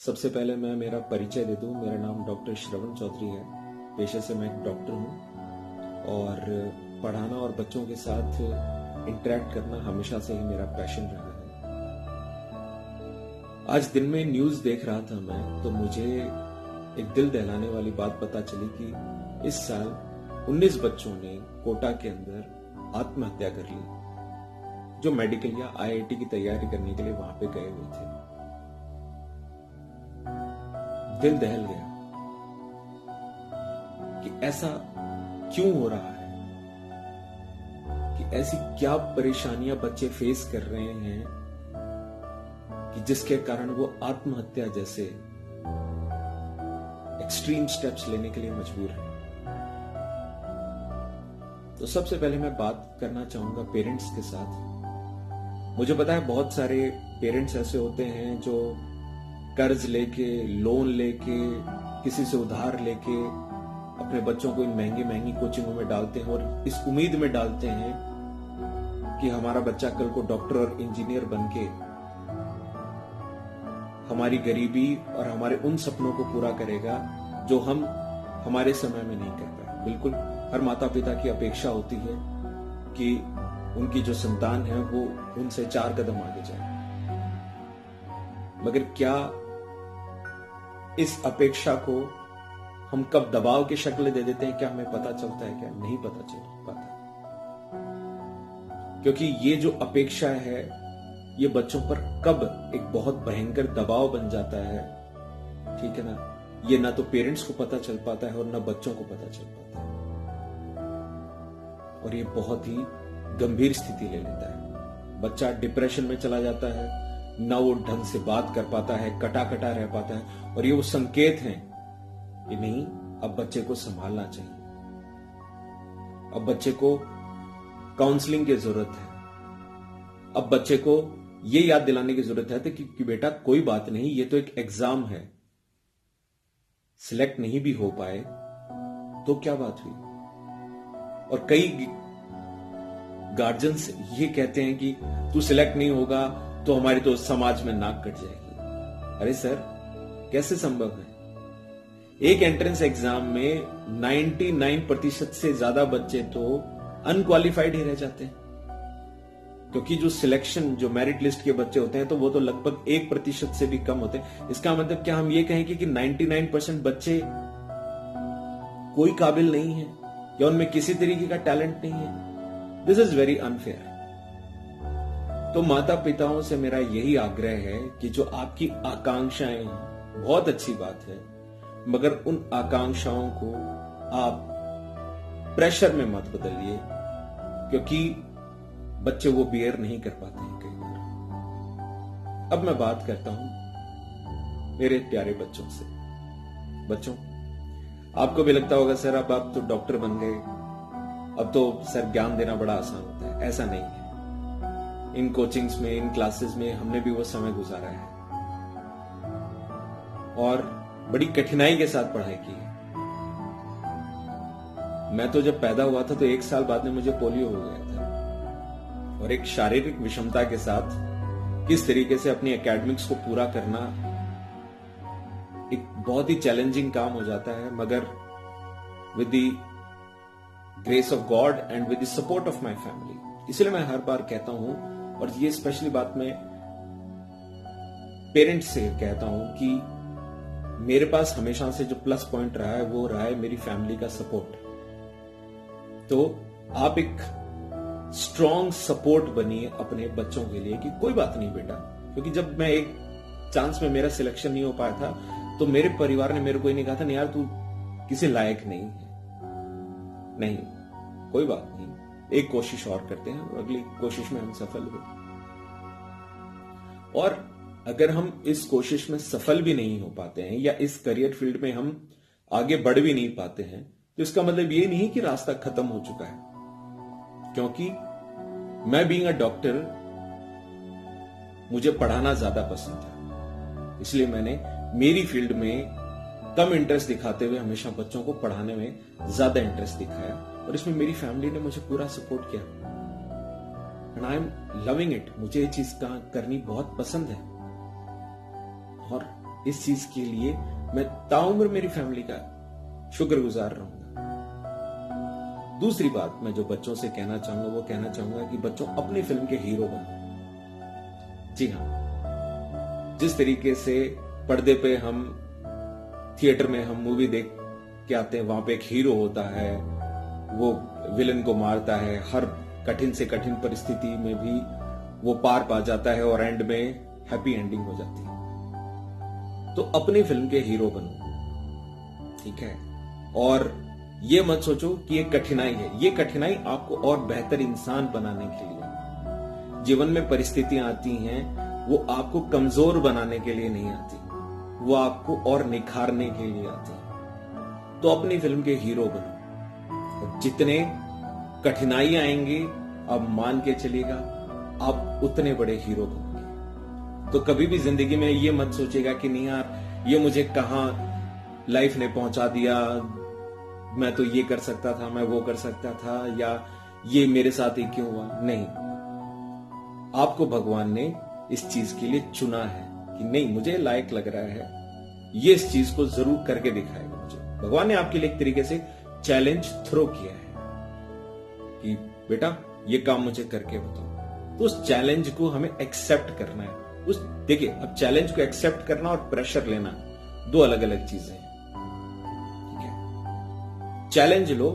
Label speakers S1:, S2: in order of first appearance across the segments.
S1: सबसे पहले मैं मेरा परिचय दे दूं। मेरा नाम डॉक्टर श्रवण चौधरी है। पेशे से मैं एक डॉक्टर हूं और पढ़ाना और बच्चों के साथ इंटरेक्ट करना हमेशा से ही मेरा पैशन रहा है। आज दिन में न्यूज देख रहा था मैं, तो मुझे एक दिल दहलाने वाली बात पता चली कि इस साल 19 बच्चों ने कोटा के अंदर आत्महत्या कर ली, जो मेडिकल या आईआईटी की तैयारी करने के लिए वहां पे गए हुए थे। दिल दहल गया कि ऐसा क्यों हो रहा है, कि ऐसी क्या परेशानियां बच्चे फेस कर रहे हैं कि जिसके कारण वो आत्महत्या जैसे एक्सट्रीम स्टेप्स लेने के लिए मजबूर हैं। तो सबसे पहले मैं बात करना चाहूंगा पेरेंट्स के साथ। मुझे पता है बहुत सारे पेरेंट्स ऐसे होते हैं जो कर्ज लेके, लोन लेके, किसी से उधार लेके अपने बच्चों को इन महंगी महंगी कोचिंगों में डालते हैं और इस उम्मीद में डालते हैं कि हमारा बच्चा कल को डॉक्टर और इंजीनियर बनके हमारी गरीबी और हमारे उन सपनों को पूरा करेगा जो हम हमारे समय में नहीं कर पाए। बिल्कुल हर माता पिता की अपेक्षा होती है कि उनकी जो संतान है वो उनसे 4 कदम आगे जाए, मगर क्या इस अपेक्षा को हम कब दबाव की शक्ल दे देते हैं, क्या हमें पता चलता है? क्या नहीं पता चल पाता, क्योंकि ये जो अपेक्षा है ये बच्चों पर कब एक बहुत भयंकर दबाव बन जाता है, ठीक है ना, ये ना तो पेरेंट्स को पता चल पाता है और ना बच्चों को पता चल पाता है, और ये बहुत ही गंभीर स्थिति ले लेता है। बच्चा डिप्रेशन में चला जाता है, ना वो ढंग से बात कर पाता है, कटा कटा रह पाता है, और ये वो संकेत हैं कि नहीं, अब बच्चे को संभालना चाहिए, अब बच्चे को काउंसलिंग की जरूरत है, अब बच्चे को ये याद दिलाने की जरूरत है कि बेटा कोई बात नहीं, ये तो एक एग्जाम है, सिलेक्ट नहीं भी हो पाए तो क्या बात हुई। और कई गार्जियंस ये कहते हैं कि तू सिलेक्ट नहीं होगा तो हमारी तो समाज में नाक कट जाएगी। अरे सर, कैसे संभव है? एक एंट्रेंस एग्जाम में 99% से ज्यादा बच्चे तो अनक्वालिफाइड ही रह जाते हैं, क्योंकि जो सिलेक्शन, जो मेरिट लिस्ट के बच्चे होते हैं तो वो तो लगभग 1% से भी कम होते हैं। इसका मतलब क्या हम ये कहें कि 99% बच्चे कोई काबिल नहीं है या उनमें किसी तरीके का टैलेंट नहीं है? This is very unfair. तो माता पिताओं से मेरा यही आग्रह है कि जो आपकी आकांक्षाएं हैं, बहुत अच्छी बात है, मगर उन आकांक्षाओं को आप प्रेशर में मत बदलिए, क्योंकि बच्चे वो बियर नहीं कर पाते हैं कई बार। अब मैं बात करता हूं मेरे प्यारे बच्चों से। बच्चों, आपको भी लगता होगा सर अब आप तो डॉक्टर बन गए, अब तो सर ज्ञान देना बड़ा आसान होता है। ऐसा नहीं है। इन कोचिंग्स में, इन क्लासेस में हमने भी वो समय गुजारा है और बड़ी कठिनाई के साथ पढ़ाई की है। मैं तो जब पैदा हुआ था तो 1 साल बाद में मुझे पोलियो हो गया था, और एक शारीरिक विषमता के साथ किस तरीके से अपनी एकेडमिक्स को पूरा करना एक बहुत ही चैलेंजिंग काम हो जाता है, मगर with the grace of God and with the support of my family. इसलिए मैं हर बार कहता हूं, और ये स्पेशली बात मैं पेरेंट्स से कहता हूं, कि मेरे पास हमेशा से जो प्लस पॉइंट रहा है वो रहा है मेरी फैमिली का सपोर्ट। तो आप एक स्ट्रॉन्ग सपोर्ट बनिए अपने बच्चों के लिए कि कोई बात नहीं बेटा, क्योंकि जब मैं एक चांस में मेरा सिलेक्शन नहीं हो पाया था तो मेरे परिवार ने मेरे को ही नहीं कहा था, नहीं यार तू किसी लायक नहीं है, नहीं कोई बात नहीं, एक कोशिश और करते हैं, अगली कोशिश में हम सफल हो। और अगर हम इस कोशिश में सफल भी नहीं हो पाते हैं या इस करियर फील्ड में हम आगे बढ़ भी नहीं पाते हैं, तो इसका मतलब ये नहीं कि रास्ता खत्म हो चुका है। क्योंकि मैं बीइंग अ डॉक्टर, मुझे पढ़ाना ज्यादा पसंद था, इसलिए मैंने मेरी फील्ड में कम इंटरेस्ट दिखाते हुए हमेशा बच्चों को पढ़ाने में ज्यादा इंटरेस्ट दिखाया, और इसमें मेरी फैमिली ने मुझे पूरा सपोर्ट किया and I am loving it. मुझे ये चीज करनी बहुत पसंद है, और इस चीज के लिए मैं ताउम्र मेरी फैमिली का शुक्रगुजार रहूंगा। दूसरी बात मैं जो बच्चों से कहना चाहूंगा वो कहना चाहूंगा कि बच्चों अपनी फिल्म के हीरो बनो। जी हाँ, जिस तरीके से पर्दे पे हम थिएटर में हम मूवी देख के आते हैं, वहां पे एक हीरो होता है, वो विलन को मारता है, हर कठिन से कठिन परिस्थिति में भी वो पार पा जाता है और एंड में हैप्पी एंडिंग हो जाती है। तो अपनी फिल्म के हीरो बनो, ठीक है। और ये मत सोचो कि ये कठिनाई है, ये कठिनाई आपको और बेहतर इंसान बनाने के लिए। जीवन में परिस्थितियां आती हैं, वो आपको कमजोर बनाने के लिए नहीं आती, वो आपको और निखारने के लिए आती है। तो अपनी फिल्म के हीरो बनो, और जितने कठिनाई आएंगे आप मान के चलिएगा आप उतने बड़े हीरो बनोगे। तो कभी भी जिंदगी में ये मत सोचेगा कि नहीं यार ये मुझे कहां लाइफ ने पहुंचा दिया, मैं तो ये कर सकता था, मैं वो कर सकता था, या ये मेरे साथ ही क्यों हुआ। नहीं, आपको भगवान ने इस चीज के लिए चुना है कि नहीं मुझे लायक लग रहा है, ये इस चीज को जरूर करके दिखाएगा मुझे। भगवान ने आपके लिए एक तरीके से चैलेंज थ्रो किया है कि बेटा ये काम मुझे करके बताओ। तो उस चैलेंज को हमें एक्सेप्ट करना है। देखिए, अब चैलेंज को एक्सेप्ट करना और प्रेशर लेना दो अलग अलग चीजें हैं, ठीक है। चैलेंज लो,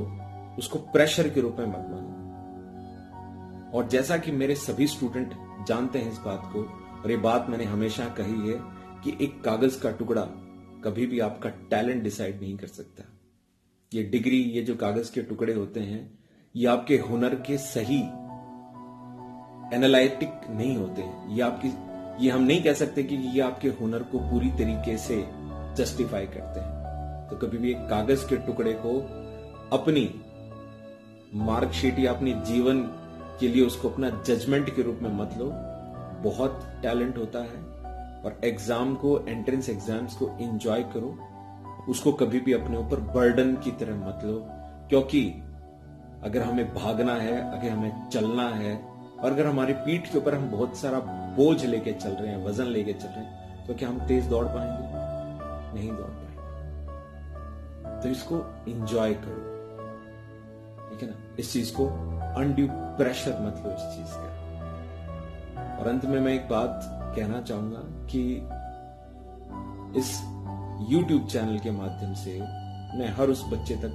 S1: उसको प्रेशर के रूप में मत मानो। और जैसा कि मेरे सभी स्टूडेंट जानते हैं इस बात को, और ये बात मैंने हमेशा कही है कि एक कागज का टुकड़ा कभी भी आपका टैलेंट डिसाइड नहीं कर सकता। ये डिग्री, ये जो कागज के टुकड़े होते हैं, ये आपके हुनर के सही एनालिटिक नहीं होते हैं। ये हम नहीं कह सकते कि ये आपके हुनर को पूरी तरीके से जस्टिफाई करते हैं। तो कभी भी एक कागज के टुकड़े को अपनी मार्कशीट या अपनी जीवन के लिए उसको अपना जजमेंट के रूप में मत लो। बहुत टैलेंट होता है, और एग्जाम को, एंट्रेंस एग्जाम्स को एंजॉय करो, उसको कभी भी अपने ऊपर बर्डन की तरह मत लो। क्योंकि अगर हमें भागना है, अगर हमें चलना है, और अगर हमारी पीठ के ऊपर हम बहुत सारा बोझ लेके चल रहे हैं, वजन लेके चल रहे हैं, तो क्या हम तेज दौड़ पाएंगे? नहीं दौड़ पाएंगे। तो इसको एंजॉय करो, ठीक है ना। इस चीज को अनड्यू प्रेशर मत लो इस चीज का। और अंत में मैं एक बात कहना चाहूंगा कि इस YouTube चैनल के माध्यम से मैं हर उस बच्चे तक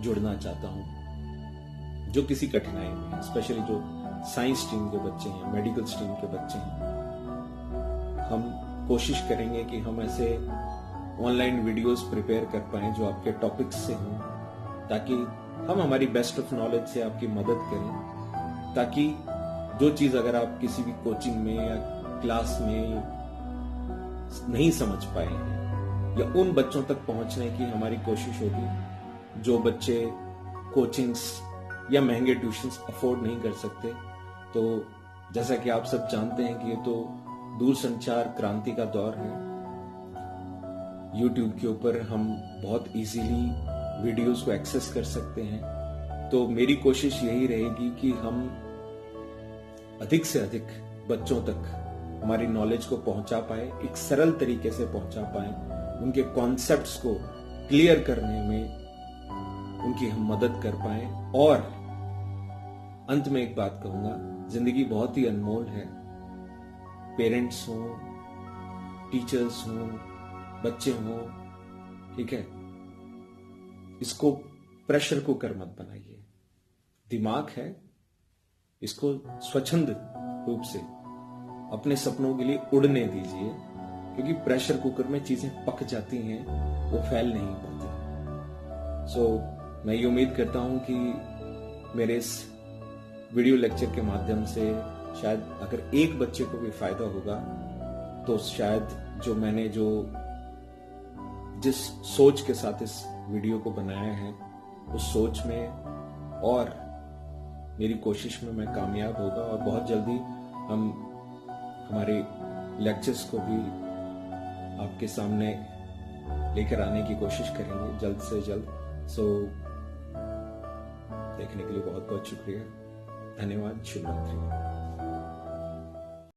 S1: जुड़ना चाहता हूं जो किसी कठिनाई में है, स्पेशली जो साइंस स्ट्रीम के बच्चे हैं, मेडिकल स्ट्रीम के बच्चे हैं। हम कोशिश करेंगे कि हम ऐसे ऑनलाइन वीडियोस प्रिपेयर कर पाएं जो आपके टॉपिक्स से हों, ताकि हम हमारी बेस्ट ऑफ नॉलेज से आपकी मदद करें, ताकि जो चीज अगर आप किसी भी कोचिंग में या क्लास में नहीं समझ पाए हैं, या उन बच्चों तक पहुंचने की हमारी कोशिश होगी जो बच्चे कोचिंग्स या महंगे ट्यूशंस अफोर्ड नहीं कर सकते। तो जैसा कि आप सब जानते हैं कि ये तो दूरसंचार क्रांति का दौर है। YouTube के ऊपर हम बहुत इजीली वीडियोस को एक्सेस कर सकते हैं। तो मेरी कोशिश यही रहेगी कि हम अधिक से अधिक बच्चों तक हमारी नॉलेज को पहुंचा पाए, एक सरल तरीके से पहुंचा पाए, उनके कॉन्सेप्ट्स को क्लियर करने में उनकी हम मदद कर पाए। और अंत में एक बात कहूंगा, जिंदगी बहुत ही अनमोल है। पेरेंट्स हो, टीचर्स हो, बच्चे हो, ठीक है, इसको प्रेशर कुकर मत बनाइए। दिमाग है, इसको स्वच्छंद रूप से अपने सपनों के लिए उड़ने दीजिए, क्योंकि प्रेशर कुकर में चीजें पक जाती हैं, वो फैल नहीं पाती। सो मैं ये उम्मीद करता हूं कि मेरे इस वीडियो लेक्चर के माध्यम से शायद अगर एक बच्चे को भी फायदा होगा, तो शायद जो मैंने जिस सोच के साथ इस वीडियो को बनाया है, उस सोच में और मेरी कोशिश में मैं कामयाब होगा। और बहुत जल्दी हम हमारे लेक्चर्स को भी आपके सामने लेकर आने की कोशिश करेंगे जल्द से जल्द। सो देखने के लिए बहुत बहुत शुक्रिया, धन्यवाद, शुभ रात्रि।